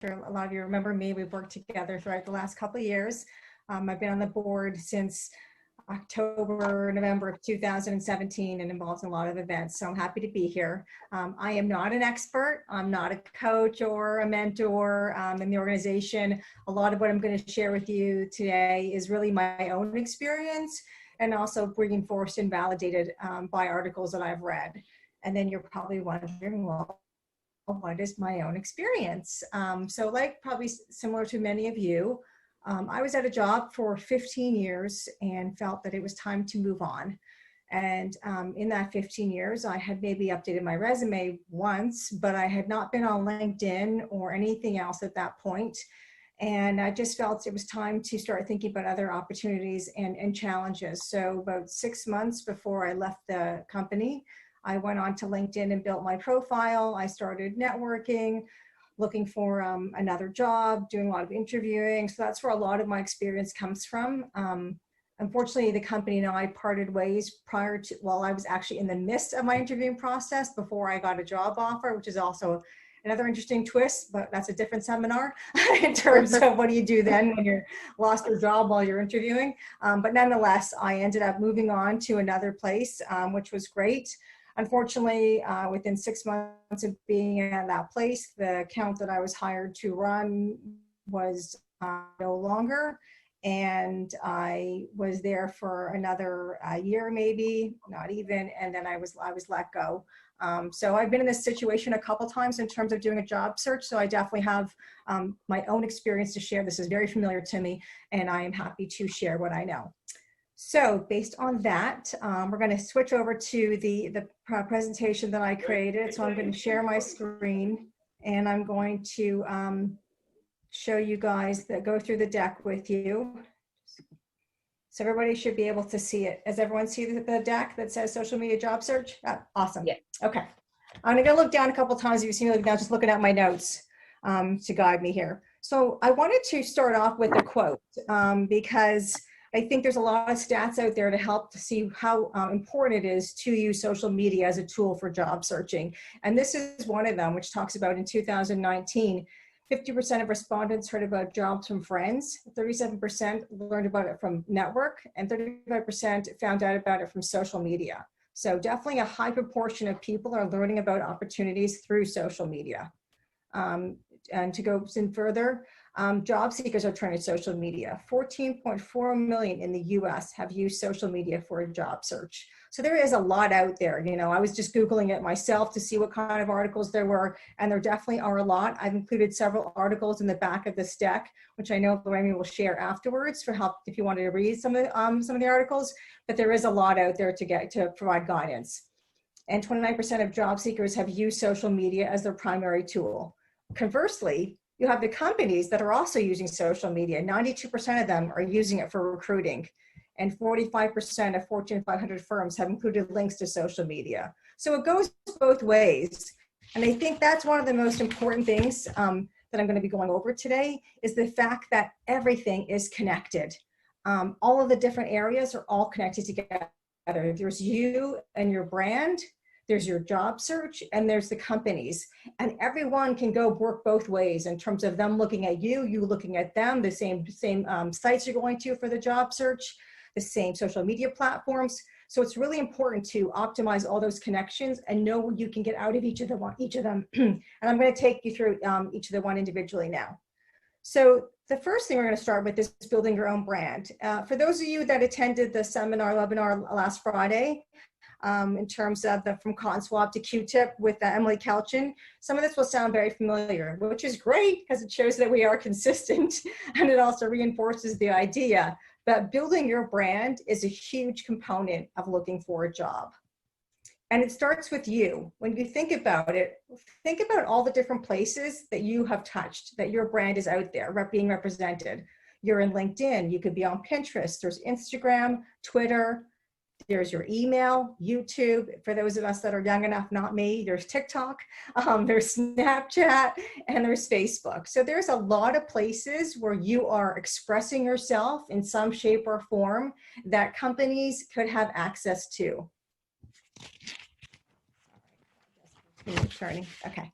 sure a lot of you remember me. We've worked together throughout the last couple of years. I've been on the board since October, November of 2017 and involved in a lot of events. So I'm happy to be here. I am not an expert. I'm not a coach or a mentor in the organization. A lot of what I'm going to share with you today is really my own experience and also reinforced and validated by articles that I've read. And then you're probably wondering, well, what is my own experience? So like probably similar to many of you, I was at a job for 15 years and felt that it was time to move on. And in that 15 years, I had maybe updated my resume once, but I had not been on LinkedIn or anything else at that point. And I just felt it was time to start thinking about other opportunities and challenges. So about 6 months before I left the company, I went on to LinkedIn and built my profile. I started networking, looking for another job, doing a lot of interviewing. So that's where a lot of my experience comes from. Unfortunately, the company and I parted ways while I was actually in the midst of my interviewing process before I got a job offer, which is also another interesting twist, but that's a different seminar in terms of what do you do then when you're lost your job while you're interviewing. But nonetheless, I ended up moving on to another place, which was great. Unfortunately, within 6 months of being at that place, the account that I was hired to run was no longer. And I was there for another year, maybe, not even, and then I was let go. So I've been in this situation a couple times in terms of doing a job search. So I definitely have my own experience to share. This is very familiar to me, and I am happy to share what I know. So based on that, we're going to switch over to the presentation that I created. So I'm going to share my screen, and I'm going to show you guys that go through the deck with you. So everybody should be able to see it. Does everyone see the deck that says social media job search? Awesome. Yeah. Okay. I'm going to look down a couple of times. You've seen me look down, just looking at my notes to guide me here. So I wanted to start off with a quote because I think there's a lot of stats out there to help to see how important it is to use social media as a tool for job searching. And this is one of them, which talks about in 2019, 50% of respondents heard about jobs from friends, 37% learned about it from network, and 35% found out about it from social media. So definitely a high proportion of people are learning about opportunities through social media. And to go in further, job seekers are turning to social media. 14.4 million in the US have used social media for a job search. So there is a lot out there. You know, I was just Googling it myself to see what kind of articles there were, and there definitely are a lot. I've included several articles in the back of this deck, which I know Lorraine will share afterwards for help if you wanted to read some of the articles, but there is a lot out there to provide guidance. And 29% of job seekers have used social media as their primary tool. Conversely, you have the companies that are also using social media. 92% of them are using it for recruiting, and 45% of Fortune 500 firms have included links to social media. So it goes both ways. And I think that's one of the most important things that I'm going to be going over today is the fact that everything is connected. All of the different areas are all connected together. There's you and your brand, there's your job search, and there's the companies. And everyone can go work both ways in terms of them looking at you, you looking at them, the same sites you're going to for the job search, the same social media platforms. So it's really important to optimize all those connections and know what you can get out of each of them. And I'm going to take you through each of the one individually now. So the first thing we're going to start with is building your own brand. For those of you that attended the webinar last Friday, in terms of from Cotton Swab to Q-Tip with Emily Kelchin, some of this will sound very familiar, which is great because it shows that we are consistent, and it also reinforces the idea that building your brand is a huge component of looking for a job. And it starts with you. When you think about it, think about all the different places that you have touched, that your brand is out there being represented. You're in LinkedIn, you could be on Pinterest, there's Instagram, Twitter, there's your email, YouTube. For those of us that are young enough, not me, there's TikTok, there's Snapchat, and there's Facebook. So there's a lot of places where you are expressing yourself in some shape or form that companies could have access to. Okay.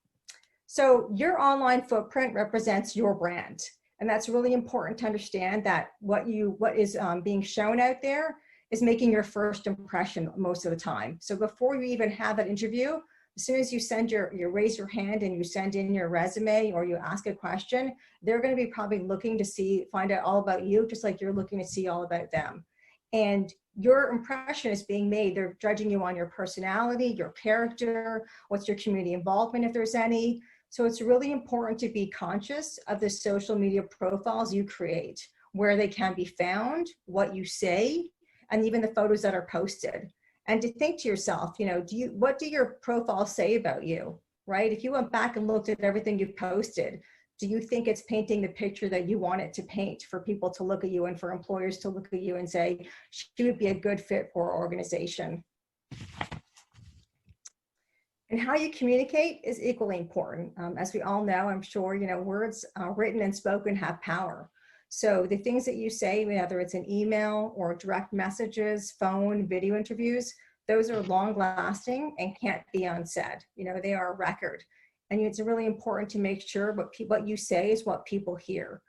So your online footprint represents your brand. And that's really important to understand, that what is being shown out there is making your first impression most of the time. So before you even have that interview, as soon as you you raise your hand and you send in your resume or you ask a question, they're going to be probably looking to find out all about you, just like you're looking to see all about them. And your impression is being made. They're judging you on your personality, your character, what's your community involvement, if there's any. So it's really important to be conscious of the social media profiles you create, where they can be found, what you say, and even the photos that are posted. And to think to yourself, what do your profiles say about you, right? If you went back and looked at everything you posted, do you think it's painting the picture that you want it to paint, for people to look at you and for employers to look at you and say, she would be a good fit for our organization? And how you communicate is equally important. As we all know, I'm sure, words written and spoken have power. So the things that you say, whether it's an email or direct messages, phone, video interviews, those are long lasting and can't be unsaid. They are a record. And it's really important to make sure what you say is what people hear.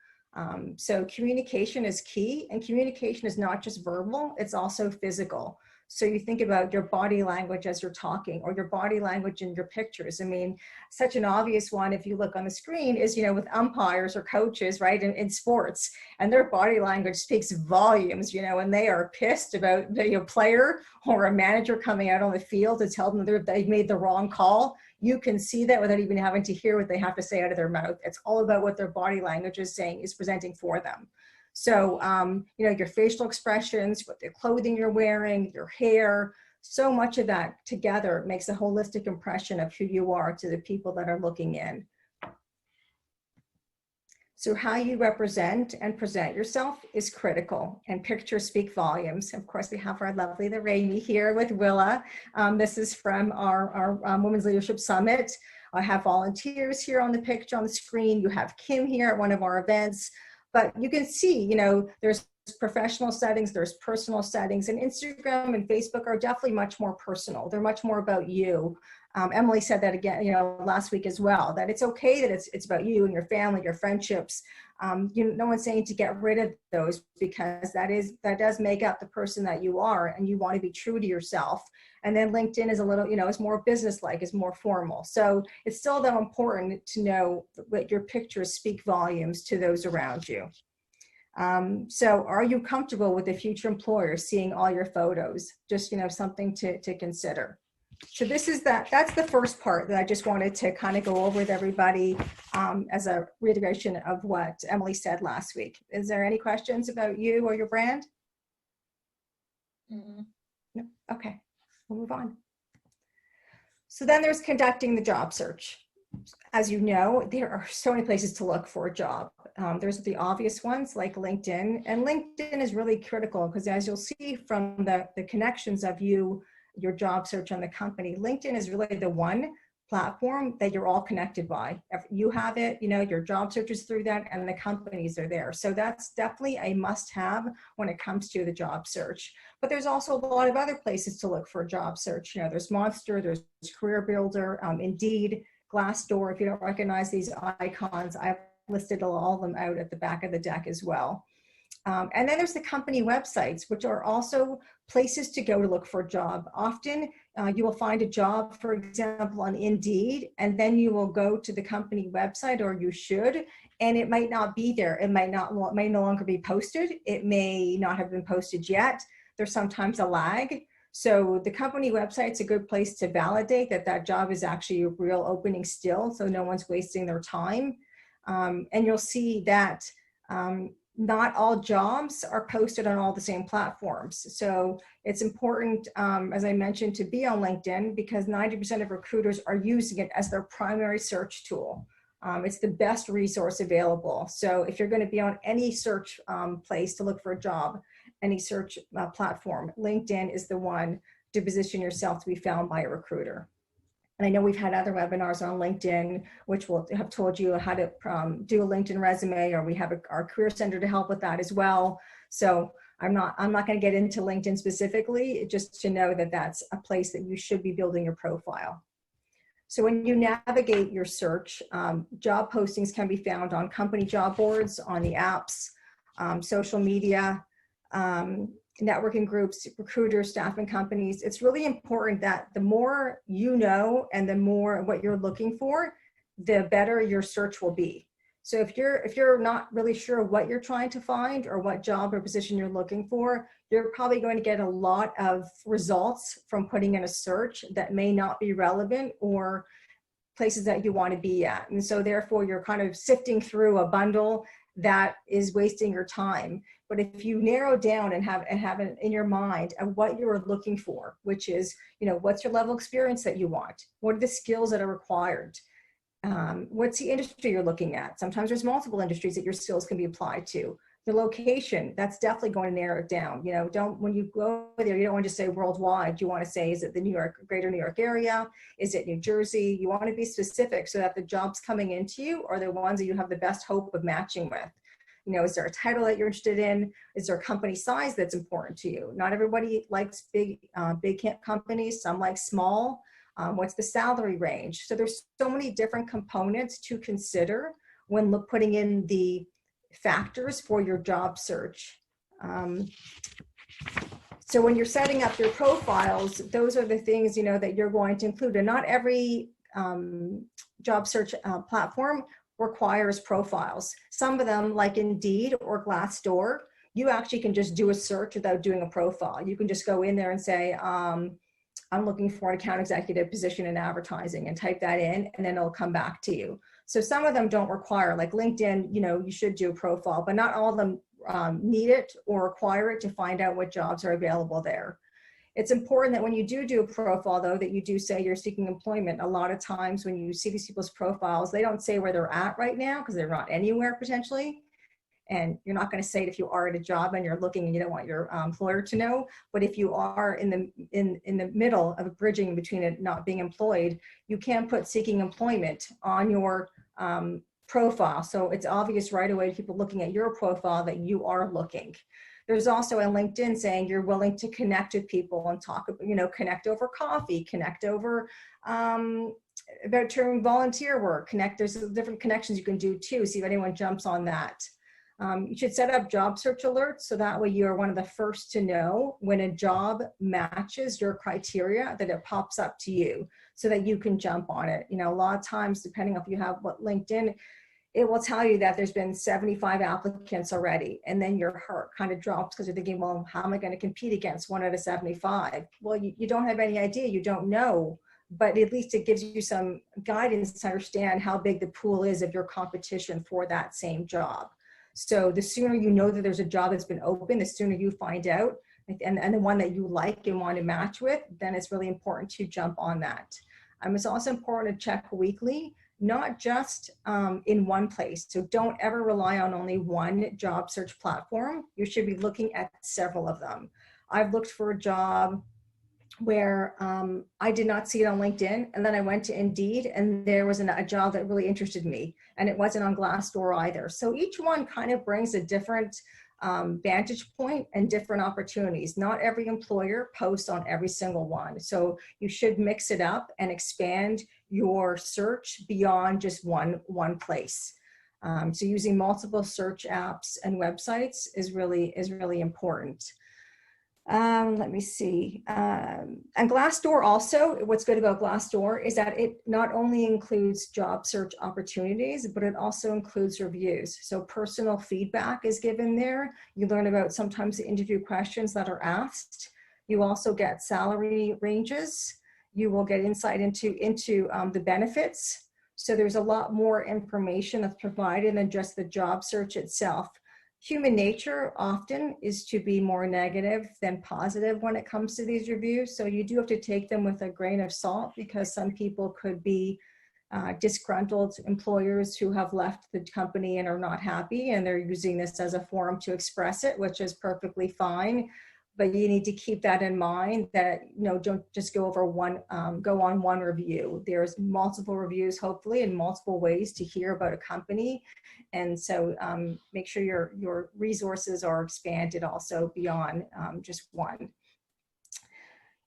So communication is key, and communication is not just verbal, it's also physical. So you think about your body language as you're talking, or your body language in your pictures. I mean, such an obvious one, if you look on the screen, is, with umpires or coaches, right, in sports, and their body language speaks volumes, and they are pissed about the player or a manager coming out on the field to tell them they've made the wrong call. You can see that without even having to hear what they have to say out of their mouth. It's all about what their body language is saying, is presenting for them. So, your facial expressions, what the clothing you're wearing, your hair, so much of that together makes a holistic impression of who you are to the people that are looking in. So how you represent and present yourself is critical, and pictures speak volumes. Of course, we have our lovely Lorraine here with Willa. This is from our Women's Leadership Summit. I have volunteers here on the picture on the screen. You have Kim here at one of our events. But you can see, there's professional settings, there's personal settings, and Instagram and Facebook are definitely much more personal. They're much more about you. Emily said that again, last week as well, that it's okay that it's about you and your family, your friendships. No one's saying to get rid of those, because that does make up the person that you are, and you want to be true to yourself. And then LinkedIn is a little, it's more business-like, it's more formal. So it's still though important to know that your pictures speak volumes to those around you. So are you comfortable with the future employer seeing all your photos? Just, something to consider. So that's the first part that I just wanted to kind of go over with everybody as a reiteration of what Emily said last week. Is there any questions about you or your brand? No? Okay, we'll move on. So then there's conducting the job search. As you know, there are so many places to look for a job. There's the obvious ones like LinkedIn, and LinkedIn is really critical because, as you'll see from the connections of your job search on the company, LinkedIn is really the one platform that you're all connected by. If you have it, your job search is through that, and the companies are there. So that's definitely a must-have when it comes to the job search. But there's also a lot of other places to look for a job search. There's Monster, there's Career Builder, Indeed, Glassdoor. If you don't recognize these icons, I've listed all of them out at the back of the deck as well. And then there's the company websites, which are also places to go to look for a job. Often you will find a job, for example, on Indeed, and then you will go to the company website, or you should, and it might not be there. It may no longer be posted. It may not have been posted yet. There's sometimes a lag. So the company website's a good place to validate that job is actually a real opening still, so no one's wasting their time. And you'll see that not all jobs are posted on all the same platforms. So it's important, as I mentioned, to be on LinkedIn, because 90% of recruiters are using it as their primary search tool. It's the best resource available. So if you're going to be on any search place to look for a job, any search platform, LinkedIn is the one to position yourself to be found by a recruiter. And I know we've had other webinars on LinkedIn, which will have told you how to do a LinkedIn resume, or we have our Career Center to help with that as well. So I'm not going to get into LinkedIn specifically, just to know that that's a place that you should be building your profile. So when you navigate your search, job postings can be found on company job boards, on the apps, social media, networking groups, recruiters, staffing companies. It's really important that the more you know and the more what you're looking for, the better your search will be. So if you're not really sure what you're trying to find or what job or position you're looking for, you're probably going to get a lot of results from putting in a search that may not be relevant or places that you want to be at. And so therefore you're kind of sifting through a bundle that is wasting your time. But if you narrow down and have it in your mind of what you're looking for, which is, what's your level of experience that you want? What are the skills that are required? What's the industry you're looking at? Sometimes there's multiple industries that your skills can be applied to. The location, that's definitely going to narrow it down. When you go there, you don't want to just say worldwide. You want to say, is it the greater New York area? Is it New Jersey? You want to be specific so that the jobs coming into you are the ones that you have the best hope of matching with. Is there a title that you're interested in? Is there a company size that's important to you? Not everybody likes big companies. Some like small. What's the salary range? So there's so many different components to consider when putting in the factors for your job search. So when you're setting up your profiles, those are the things, that you're going to include. And not every job search platform requires profiles. Some of them, like Indeed or Glassdoor, you actually can just do a search without doing a profile. You can just go in there and say, I'm looking for an account executive position in advertising, and type that in, and then it'll come back to you. So some of them don't require, like LinkedIn, you should do a profile, but not all of them need it or require it to find out what jobs are available there. It's important that when you do a profile, though, that you do say you're seeking employment. A lot of times when you see these people's profiles, they don't say where they're at right now because they're not anywhere potentially. And you're not going to say it if you are at a job and you're looking and you don't want your employer to know. But if you are in the middle of a bridging between it not being employed, you can put seeking employment on your profile. So it's obvious right away to people looking at your profile that you are looking. There's also a LinkedIn saying you're willing to connect with people and talk, connect over coffee, connect over about term volunteer work, there's different connections you can do too, see if anyone jumps on that. You should set up job search alerts so that way you are one of the first to know when a job matches your criteria, that it pops up to you so that you can jump on it. A lot of times, depending if you have LinkedIn, it will tell you that there's been 75 applicants already, and then your heart kind of drops because you're thinking, well, how am I going to compete against 1 out of 75? Well, you don't have any idea, you don't know, but at least it gives you some guidance to understand how big the pool is of your competition for that same job. So the sooner you know that there's a job that's been open, the sooner you find out, and the one that you like and want to match with, then it's really important to jump on that. It's also important to check weekly, not just in one place. So don't ever rely on only one job search platform. You should be looking at several of them. I've looked for a job where I did not see it on LinkedIn, and then I went to Indeed, and there was a job that really interested me, and it wasn't on Glassdoor either. So each one kind of brings a different vantage point and different opportunities. Not every employer posts on every single one. So you should mix it up and expand your search beyond just one place. So using multiple search apps and websites is really important. Let me see. And Glassdoor also, what's good about Glassdoor is that it not only includes job search opportunities, but it also includes reviews. So personal feedback is given there. You learn about sometimes the interview questions that are asked. You also get salary ranges. You will get insight into the benefits. So there's a lot more information that's provided than just the job search itself. Human nature often is to be more negative than positive when it comes to these reviews. So you do have to take them with a grain of salt, because some people could be disgruntled employers who have left the company and are not happy, and they're using this as a forum to express it, which is perfectly fine. But you need to keep that in mind, that don't just go on one review. There's multiple reviews, hopefully, and multiple ways to hear about a company. And so make sure your resources are expanded also beyond just one.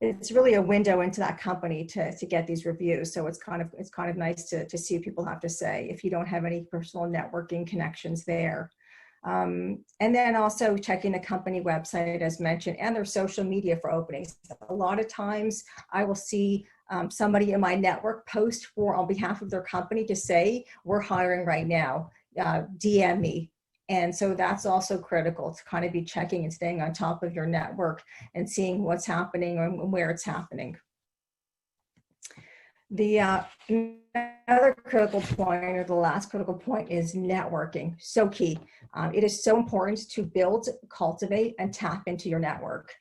it's really a window into that company to get these reviews. So it's kind of nice to see what people have to say if you don't have any personal networking connections there. And then also checking the company website, as mentioned, and their social media for openings. A lot of times I will see somebody in my network post on behalf of their company to say, we're hiring right now, DM me. And so that's also critical to kind of be checking and staying on top of your network and seeing what's happening and where it's happening. The another critical point, or the last critical point, is networking. So key. It is so important to build, cultivate, and tap into your network.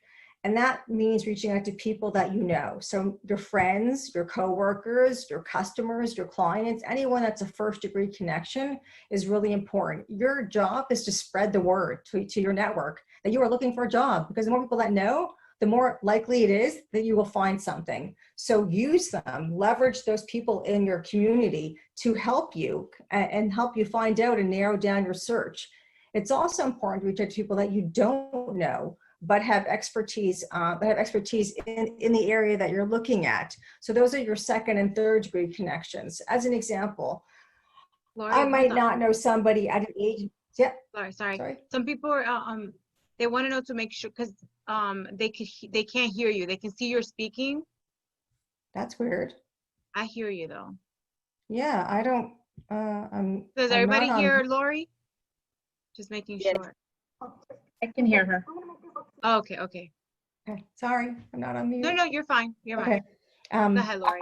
And that means reaching out to people that you know. So your friends, your coworkers, your customers, your clients, anyone that's a first degree connection is really important. Your job is to spread the word to your network that you are looking for a job, because the more people that know, the more likely it is that you will find something. So use them, leverage those people in your community to help you and help you find out and narrow down your search. It's also important to reach out to people that you don't know, but have expertise, in the area that you're looking at. So those are your second and third degree connections. As an example, Lori, I might not know somebody at an agency. Yeah. Sorry. Some people are, they want to know to make sure, because they can't hear you. They can see you're speaking. That's weird. I hear you though. Yeah, I don't. Does everybody hear Lori? Just making sure. I can hear her. Oh, okay. Okay. Sorry, I'm not on mute. No, you're fine. You're okay. fine. Go ahead, Lori.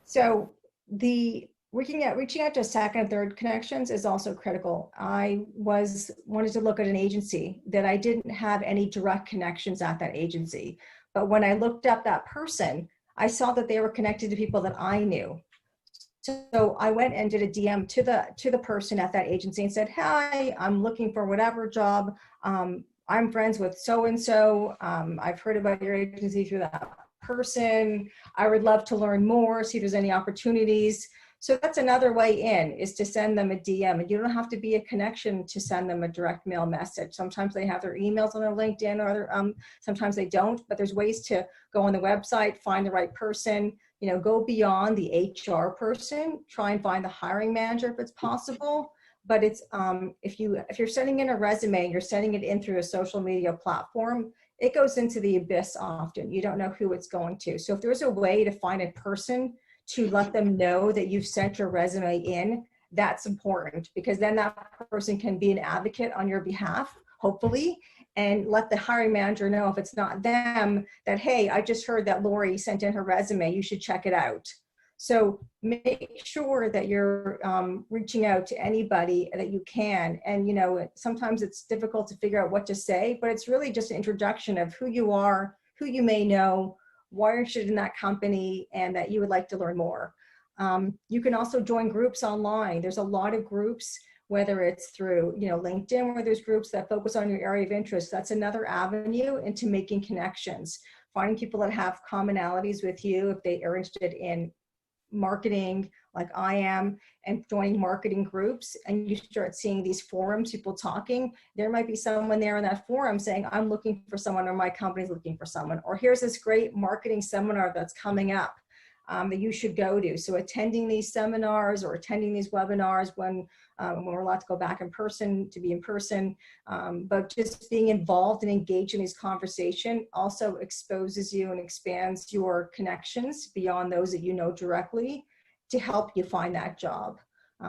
So the reaching out to second and third connections is also critical. I wanted to look at an agency that I didn't have any direct connections at that agency. But when I looked up that person, I saw that they were connected to people that I knew. So I went and did a DM to the person at that agency and said, hi, I'm looking for whatever job. I'm friends with so-and-so. I've heard about your agency through that person. I would love to learn more, see if there's any opportunities. So that's another way in, is to send them a DM. And you don't have to be a connection to send them a direct mail message. Sometimes they have their emails on their LinkedIn, or sometimes they don't, but there's ways to go on the website, find the right person, go beyond the HR person, try and find the hiring manager if it's possible. But it's if you're sending in a resume and you're sending it in through a social media platform, it goes into the abyss often. You don't know who it's going to. So if there's a way to find a person to let them know that you've sent your resume in, that's important, because then that person can be an advocate on your behalf, hopefully, and let the hiring manager know, if it's not them, that, hey, I just heard that Lori sent in her resume, you should check it out. So make sure that you're reaching out to anybody that you can. And, sometimes it's difficult to figure out what to say, but it's really just an introduction of who you are, who you may know, why you're interested in that company, and that you would like to learn more. You can also join groups online. There's a lot of groups, whether it's through, LinkedIn, where there's groups that focus on your area of interest. That's another avenue into making connections, finding people that have commonalities with you if they are interested in marketing like I am, and joining marketing groups, and you start seeing these forums, people talking. There might be someone there in that forum saying, I'm looking for someone, or my company's looking for someone, or here's this great marketing seminar that's coming up that you should go to. So attending these seminars or attending these webinars when we're allowed to go back in person, to be in person, but just being involved and engaged in these conversations also exposes you and expands your connections beyond those that you know directly to help you find that job.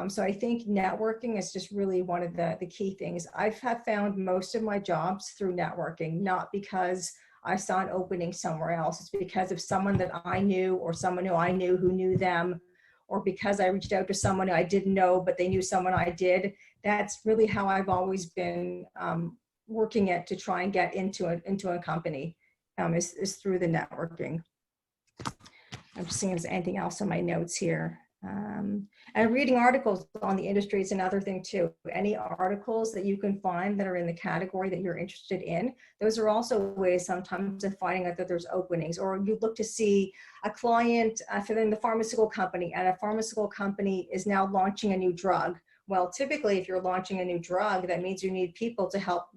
So I think networking is just really one of the key things. I have found most of my jobs through networking, not because I saw an opening somewhere else. It's because of someone that I knew, or someone who I knew who knew them, or because I reached out to someone who I didn't know, but they knew someone I did. That's really how I've always been working at to try and get into a company, is through the networking. I'm just seeing if there's anything else on my notes here. And reading articles on the industry is another thing too. Any articles that you can find that are in the category that you're interested in, those are also ways sometimes of finding out that there's openings. Or you look to see a client for the pharmaceutical company, and a pharmaceutical company is now launching a new drug. Well, typically, if you're launching a new drug, that means you need people to help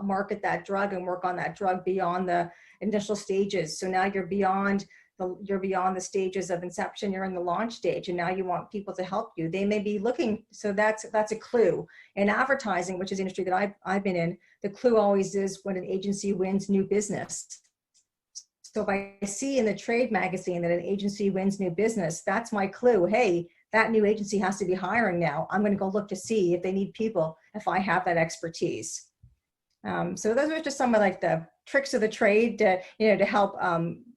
market that drug and work on that drug beyond the initial stages. So now you're beyond the stages of inception. You're in the launch stage, and now you want people to help you. They may be looking. So that's a clue. In advertising, which is the industry that I've been in, the clue always is when an agency wins new business. So if I see in the trade magazine that an agency wins new business, that's my clue. Hey, that new agency has to be hiring now. I'm going to go look to see if they need people, if I have that expertise. So those are just some of like the tricks of the trade to help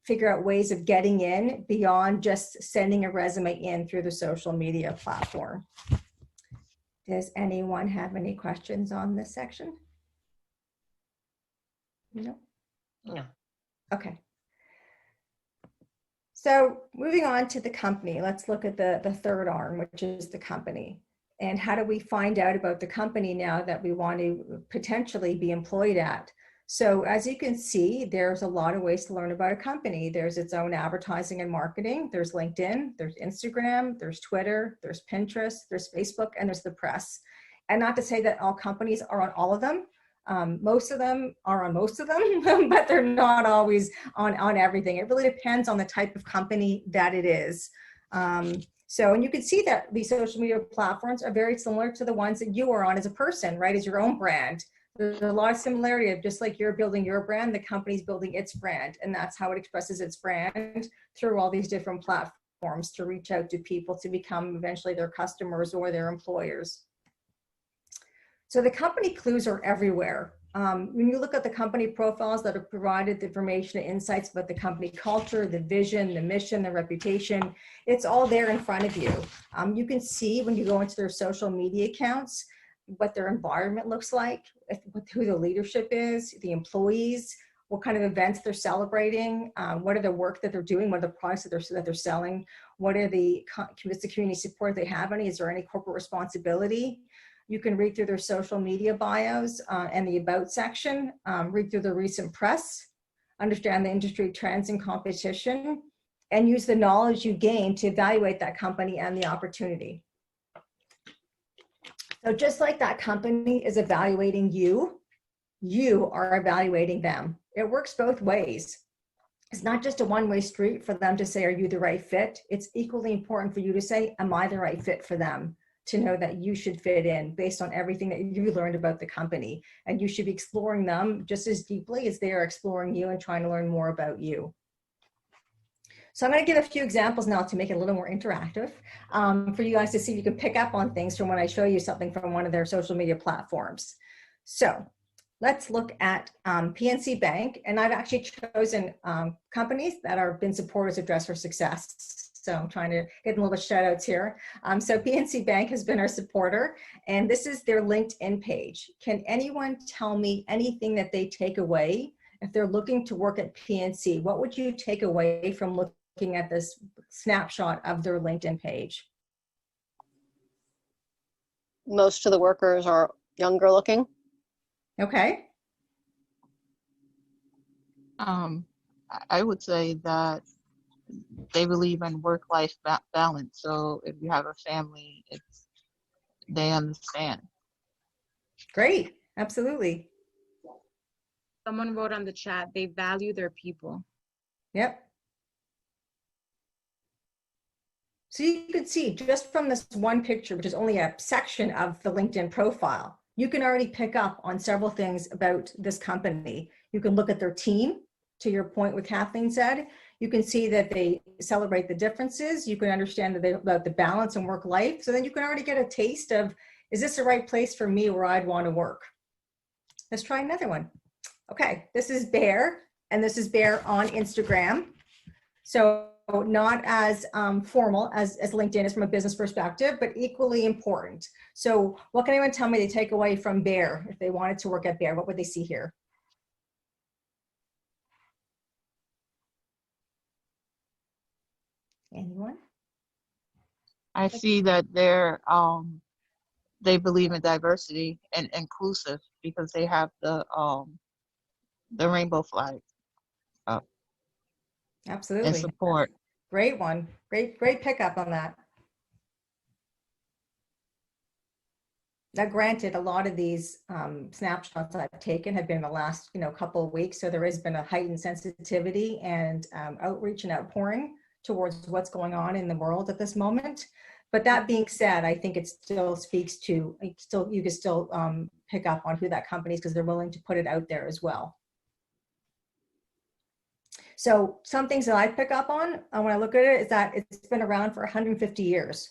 figure out ways of getting in beyond just sending a resume in through the social media platform. Does anyone have any questions on this section? No? No. Okay. So moving on to the company, let's look at the third arm, which is the company. And how do we find out about the company now that we want to potentially be employed at? So as you can see, there's a lot of ways to learn about a company. There's its own advertising and marketing. There's LinkedIn, there's Instagram, there's Twitter, there's Pinterest, there's Facebook, and there's the press. And not to say that all companies are on all of them. Most of them are on most of them, but they're not always on everything. It really depends on the type of company that it is. And you can see that these social media platforms are very similar to the ones that you are on as a person, right? As your own brand. There's a lot of similarity of just like you're building your brand, the company's building its brand. And that's how it expresses its brand through all these different platforms to reach out to people to become eventually their customers or their employers. So the company clues are everywhere. When you look at the company profiles that are provided, the information and insights about the company culture, the vision, the mission, the reputation, it's all there in front of you. You can see when you go into their social media accounts, what their environment looks like, who the leadership is, the employees, what kind of events they're celebrating, what are the work that they're doing, what are the products that they're selling, what are the community support they have any, is there any corporate responsibility? You can read through their social media bios and the about section, read through the recent press, understand the industry trends and competition, and use the knowledge you gain to evaluate that company and the opportunity. So just like that company is evaluating you, you are evaluating them. It works both ways. It's not just a one-way street for them to say, are you the right fit? It's equally important for you to say, am I the right fit for them? To know that you should fit in based on everything that you learned about the company. And you should be exploring them just as deeply as they are exploring you and trying to learn more about you. So I'm going to give a few examples now to make it a little more interactive for you guys to see if you can pick up on things from when I show you something from one of their social media platforms. So let's look at PNC Bank. And I've actually chosen companies that have been supporters of Dress for Success. So I'm trying to get a little shout outs here. So PNC Bank has been our supporter, and this is their LinkedIn page. Can anyone tell me anything that they take away if they're looking to work at PNC? What would you take away from looking at this snapshot of their LinkedIn page? Most of the workers are younger looking. Okay. I would say that they believe in work-life balance. So if you have a family, they understand. Great. Absolutely. Someone wrote on the chat, they value their people. Yep. So you can see just from this one picture, which is only a section of the LinkedIn profile, you can already pick up on several things about this company. You can look at their team, to your point what Kathleen said. You can see that they celebrate the differences. You can understand about the balance and work life. So then you can already get a taste of, is this the right place for me where I'd want to work? Let's try another one. Okay, this is Bear, and this is Bear on Instagram. So not as formal as LinkedIn is from a business perspective, but equally important. So what can anyone tell me they take away from Bear if they wanted to work at Bear? What would they see here? Anyone? I see that they believe in diversity and inclusive because they have the rainbow flag up and Absolutely. support. Great one. Great pickup on that. Now, granted, a lot of these snapshots I've taken have been in the last, couple of weeks. So there has been a heightened sensitivity and outreach and outpouring towards what's going on in the world at this moment. But that being said, I think it still speaks to, you can still pick up on who that company is because they're willing to put it out there as well. So some things that I pick up on when I look at it is that it's been around for 150 years.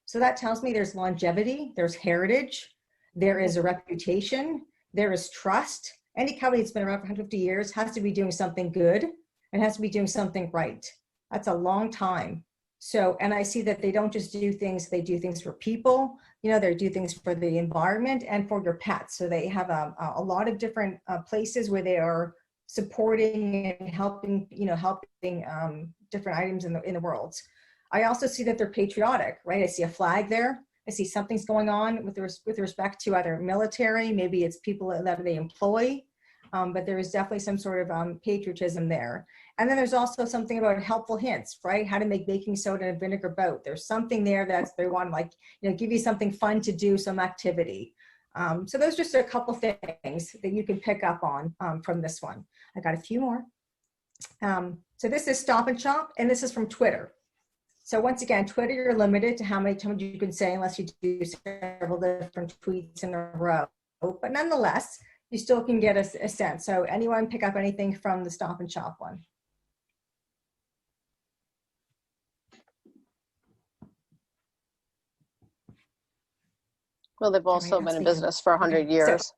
So that tells me there's longevity, there's heritage, there is a reputation, there is trust. Any company that's been around for 150 years has to be doing something good and has to be doing something right. That's a long time. So, and I see that they don't just do things, they do things for people, they do things for the environment and for your pets. So they have a lot of different places where they are supporting and helping, different items in the world. I also see that they're patriotic, right? I see a flag there. I see something's going on with respect to either military, maybe it's people that they employ, but there is definitely some sort of patriotism there. And then there's also something about helpful hints, right? How to make baking soda and vinegar boat. There's something there that they want to give you something fun to do, some activity. So those are just a couple things that you can pick up on from this one. I got a few more. So this is Stop and Shop, and this is from Twitter. So once again, Twitter, you're limited to how many times you can say unless you do several different tweets in a row. But nonetheless, you still can get a sense. So anyone pick up anything from the Stop and Shop one? Well, they've also been in business for 100 years. So,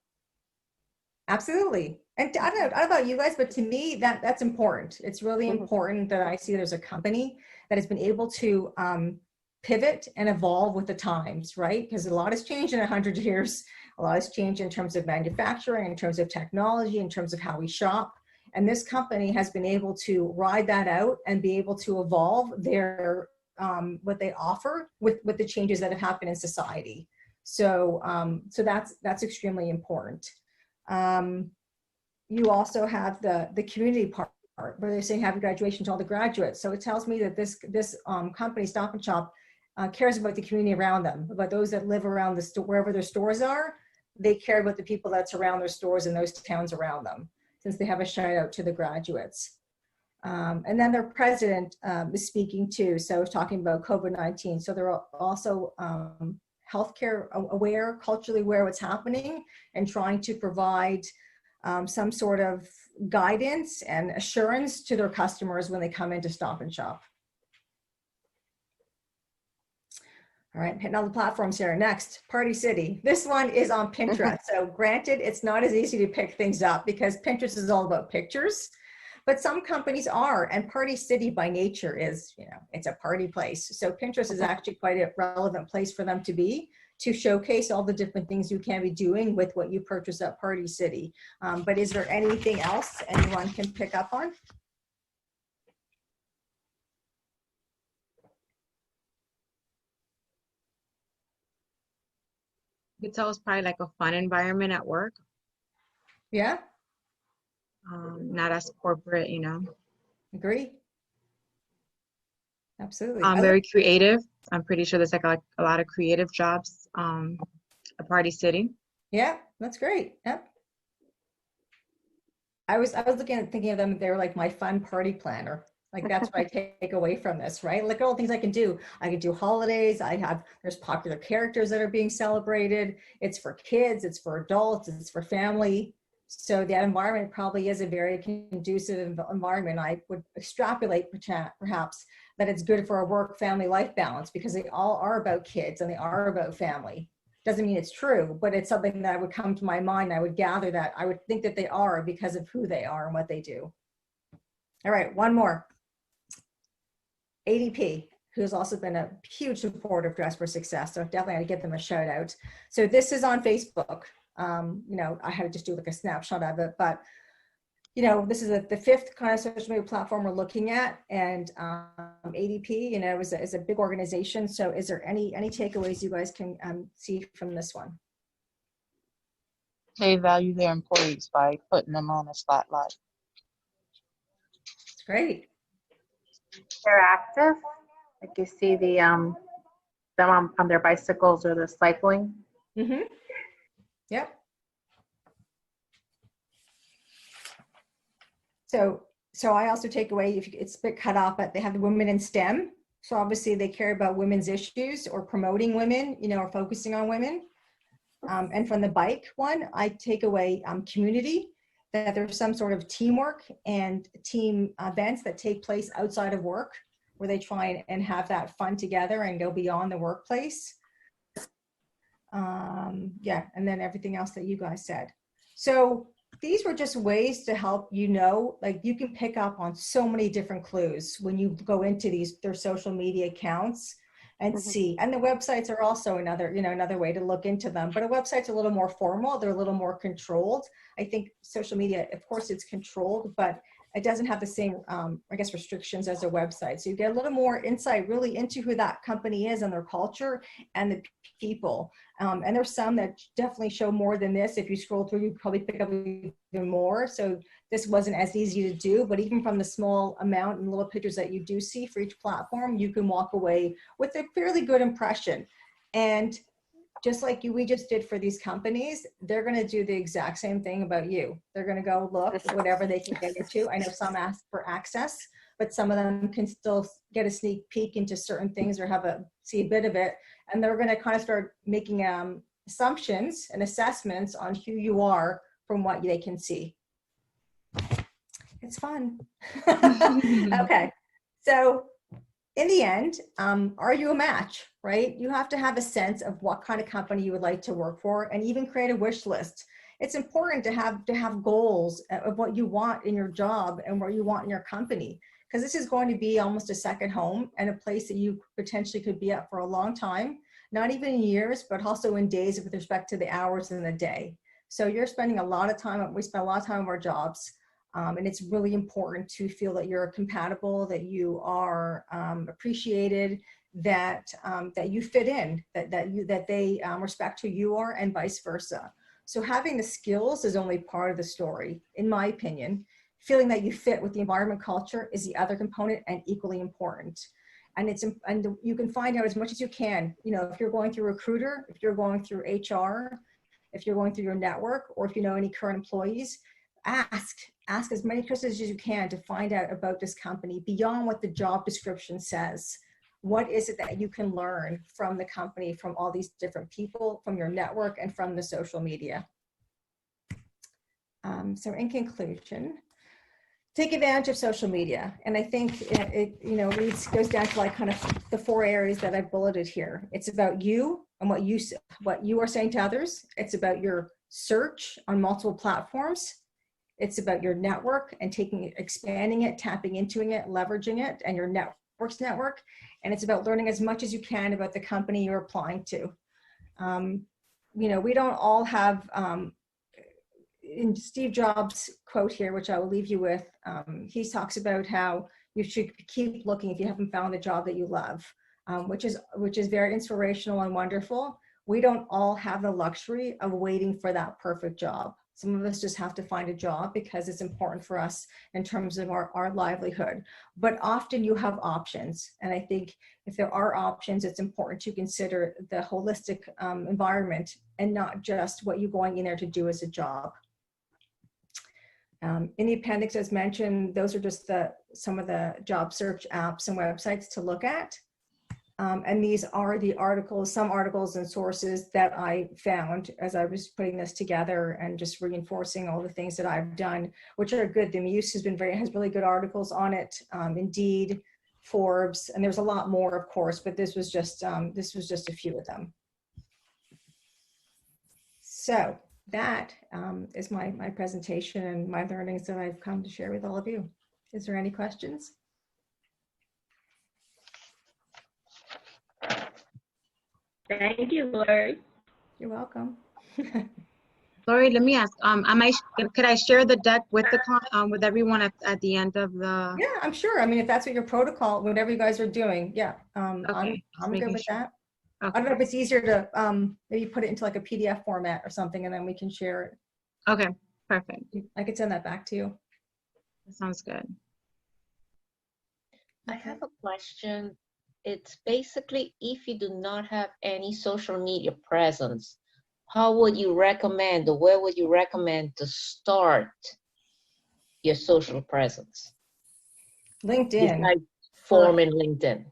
absolutely. And I don't know about you guys, but to me, that's important. It's really important that I see there's a company that has been able to pivot and evolve with the times, right? Because a lot has changed in 100 years. A lot has changed in terms of manufacturing, in terms of technology, in terms of how we shop. And this company has been able to ride that out and be able to evolve their what they offer with the changes that have happened in society. So that's extremely important. You also have the community part where they're saying happy graduation to all the graduates. So it tells me that this company, Stop and Shop, cares about the community around them, about those that live around the store, wherever their stores are. They care about the people that surround their stores in those towns around them, since they have a shout out to the graduates. And then their president is speaking too. So talking about COVID-19. So they're also healthcare aware, culturally aware what's happening, and trying to provide some sort of guidance and assurance to their customers when they come in to Stop and Shop. All right, hitting all the platforms here. Next, Party City. This one is on Pinterest. So granted, it's not as easy to pick things up because Pinterest is all about pictures, but some companies are, and Party City by nature is, it's a party place. So Pinterest is actually quite a relevant place for them to be, to showcase all the different things you can be doing with what you purchase at Party City. But is there anything else anyone can pick up on? You could tell it's probably like a fun environment at work. Yeah, Not as corporate, agree. Absolutely. Very creative. I'm pretty sure there's like a lot of creative jobs at Party City. Yeah, that's great. Yeah. I was thinking of them, they were like my fun party planner. Like that's what I take away from this, right? Look at all the things I can do. I can do holidays. There's popular characters that are being celebrated. It's for kids, it's for adults, it's for family. So that environment probably is a very conducive environment. I would extrapolate perhaps that it's good for a work-family life balance because they all are about kids and they are about family. Doesn't mean it's true, but it's something that would come to my mind. I would gather that I would think that they are because of who they are and what they do. All right, one more. ADP, who's also been a huge supporter of Dress for Success. So definitely I'd give them a shout out. So this is on Facebook. I had to just do like a snapshot of it, but this is the fifth kind of social media platform we're looking at, and ADP, is a big organization. So is there any takeaways you guys can see from this one? They value their employees by putting them on a spotlight. It's great. They're active. Like you see them on their bicycles or the cycling. Mm-hmm. Yep. So I also take away, if it's a bit cut off, but they have the women in STEM. So obviously they care about women's issues or promoting women, or focusing on women. And from the bike one, I take away community, that there's some sort of teamwork and team events that take place outside of work, where they try and have that fun together and go beyond the workplace. Yeah, and then everything else that you guys said. So these were just ways to help like you can pick up on so many different clues when you go into their social media accounts and see. And the websites are also another way to look into them. But a website's a little more formal. They're a little more controlled. I think social media, of course, it's controlled, but it doesn't have the same, restrictions as a website. So you get a little more insight really into who that company is and their culture and the people. And there's some that definitely show more than this. If you scroll through, you probably pick up even more. So this wasn't as easy to do, but even from the small amount and little pictures that you do see for each platform, you can walk away with a fairly good impression. And just like we just did for these companies, they're going to do the exact same thing about you. They're going to go look at whatever they can get into. I know some ask for access, but some of them can still get a sneak peek into certain things or see a bit of it. And they're going to kind of start making assumptions and assessments on who you are from what they can see. It's fun. Okay. So in the end, are you a match, right? You have to have a sense of what kind of company you would like to work for, and even create a wish list. It's important to have goals of what you want in your job and what you want in your company, because this is going to be almost a second home and a place that you potentially could be at for a long time, not even in years, but also in days with respect to the hours in the day. So you're spending a lot of time, we spend a lot of time on our jobs. And it's really important to feel that you're compatible, that you are appreciated, that you fit in, that they respect who you are, and vice versa. So having the skills is only part of the story, in my opinion. Feeling that you fit with the environment culture is the other component, and equally important. And you can find out as much as you can. If you're going through a recruiter, if you're going through HR, if you're going through your network, or if you know any current employees, ask as many questions as you can to find out about this company beyond what the job description says. What is it that you can learn from the company, from all these different people, from your network, and from the social media? So in conclusion, take advantage of social media. And I think it goes down to like kind of the 4 areas that I've bulleted here. It's about you and what you are saying to others. It's about your search on multiple platforms. It's about your network and expanding it, tapping into it, leveraging it, and your network's network. And it's about learning as much as you can about the company you're applying to. We don't all have, in Steve Jobs' quote here, which I will leave you with, he talks about how you should keep looking if you haven't found the job that you love, which is very inspirational and wonderful. We don't all have the luxury of waiting for that perfect job. Some of us just have to find a job because it's important for us in terms of our livelihood. But often you have options. And I think if there are options, it's important to consider the holistic environment and not just what you're going in there to do as a job. In the appendix, as mentioned, those are just some of the job search apps and websites to look at. And these are the articles, some articles and sources that I found as I was putting this together and just reinforcing all the things that I've done, which are good. The Muse has really good articles on it. Indeed, Forbes, and there's a lot more, of course, but this was just a few of them. So that is my presentation and my learnings that I've come to share with all of you. Is there any questions? Thank you, Lori. You're welcome. Lori, let me ask, could I share the deck with with everyone at the end of the? Yeah, I'm sure. I mean, if that's what your protocol, whatever you guys are doing, yeah, Okay, I'm good with that. Okay. I don't know if it's easier to maybe put it into like a PDF format or something, and then we can share it. Okay, perfect. I could send that back to you. That sounds good. I have a question. It's basically if you do not have any social media presence, how would you recommend, or where would you recommend to start your social presence LinkedIn. besides forming LinkedIn?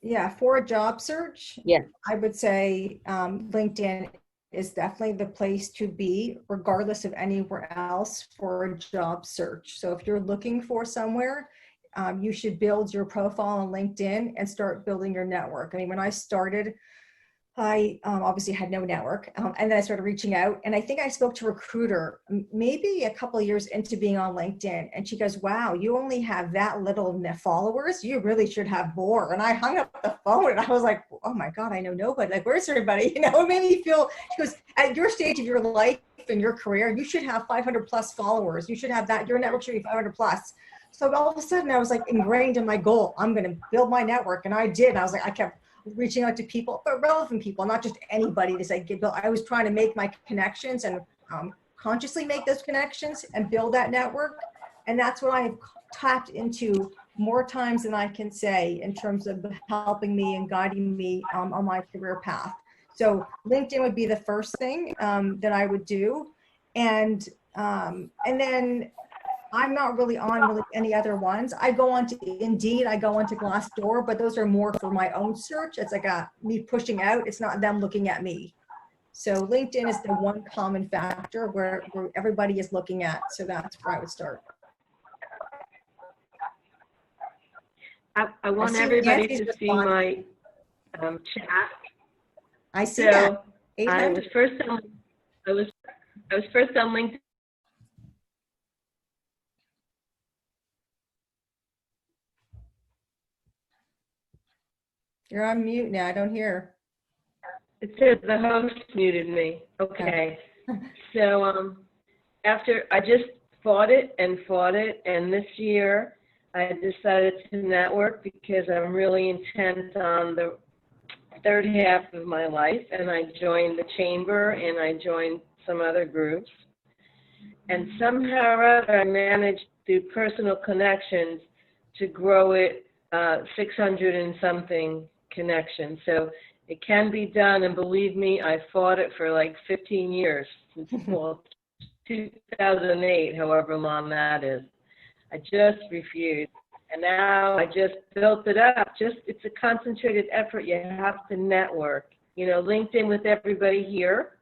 Yeah, for a job search, Yeah. I would say LinkedIn is definitely the place to be, regardless of anywhere else for a job search. So if you're looking for somewhere, you should build your profile on LinkedIn and start building your network. I mean, when I started, I obviously had no network, and then I started reaching out, and I think I spoke to a recruiter maybe a couple of years into being on LinkedIn, and she goes, "Wow, you only have that little followers. You really should have more." And I hung up the phone, and I was like, "Oh my God, I know nobody. Like, where's everybody?" You know, it made me feel. She goes, "At your stage of your life and your career, you should have 500 plus followers. You should have that. Your network should be 500 plus." So all of a sudden, I was like ingrained in my goal. I'm going to build my network, and I did. I was like, I kept reaching out to people, but relevant people, not just anybody to say, I was trying to make my connections and consciously make those connections and build that network. And that's what I've tapped into more times than I can say in terms of helping me and guiding me on my career path. So LinkedIn would be the first thing that I would do. And then I'm not really on any other ones. I go on to Indeed, I go on to Glassdoor, but those are more for my own search. It's like me pushing out. It's not them looking at me. So LinkedIn is the one common factor where everybody is looking at. So that's where I would start. I want see everybody Nancy's to see responding. my chat. I see So that. I 800. was first on LinkedIn. You're on mute now. I don't hear. It says the host muted me. Okay. So after I just fought it, and this year I decided to network because I'm really intent on the third half of my life, and I joined the chamber and I joined some other groups, and somehow or other I managed through personal connections to grow it 600 and something connections. So it can be done, and believe me, I fought it for like 15 years, since 2008, however long that is. I just refused. And now I just built it up. It's a concentrated effort. You have to network. You know, LinkedIn with everybody here.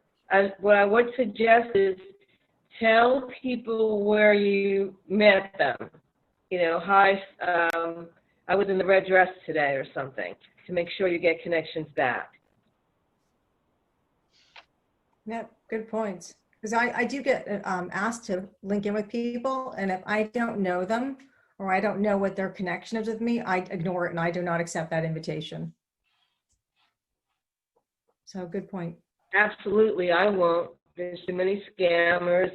What I would suggest is tell people where you met them. You know, hi, I was in the red dress today or something, to make sure you get connections back. Yeah, good points. Because I do get asked to link in with people, and if I don't know them or I don't know what their connection is with me, I ignore it and I do not accept that invitation. So good point. Absolutely, I won't. There's too many scammers,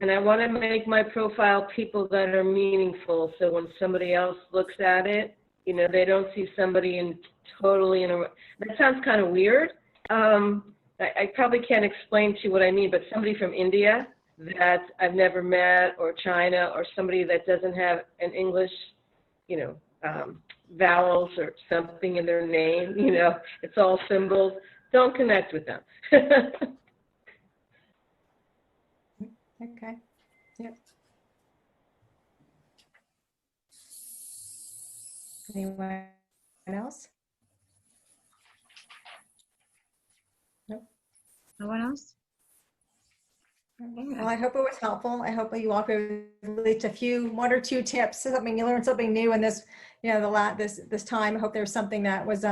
and I want to make my profile people that are meaningful, so when somebody else looks at it, you know, they don't see somebody totally in a, that sounds kind of weird. I probably can't explain to you what I mean, but somebody from India that I've never met, or China, or somebody that doesn't have an English, you know, vowels or something in their name, you know, it's all symbols. Don't connect with them. Okay. Yep. Anyone else? Nope. No one else? Well, I hope it was helpful. I hope you walked away with at least one or two tips. Something you learned something new in this, you know, this time. I hope there's something that was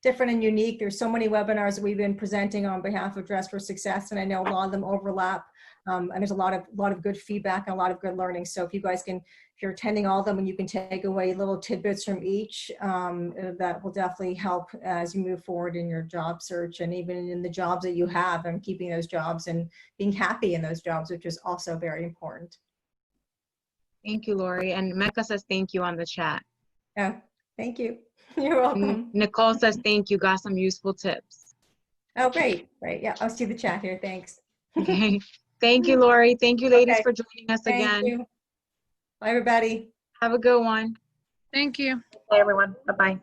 different and unique. There's so many webinars that we've been presenting on behalf of Dress for Success, and I know a lot of them overlap. And there's a lot of good feedback and a lot of good learning. So if you guys can, if you're attending all of them and you can take away little tidbits from each, that will definitely help as you move forward in your job search, and even in the jobs that you have, and keeping those jobs and being happy in those jobs, which is also very important. Thank you, Lori. And Mecca says thank you on the chat. Oh, thank you. You're welcome. Nicole says thank you. Got some useful tips. Oh, great. Great. Yeah, I'll see the chat here. Thanks. Okay. Thank you, Lori. Thank you, ladies, Okay. for joining us Thank again. you. Bye, everybody. Have a good one. Thank you. Hey, everyone. Bye-bye.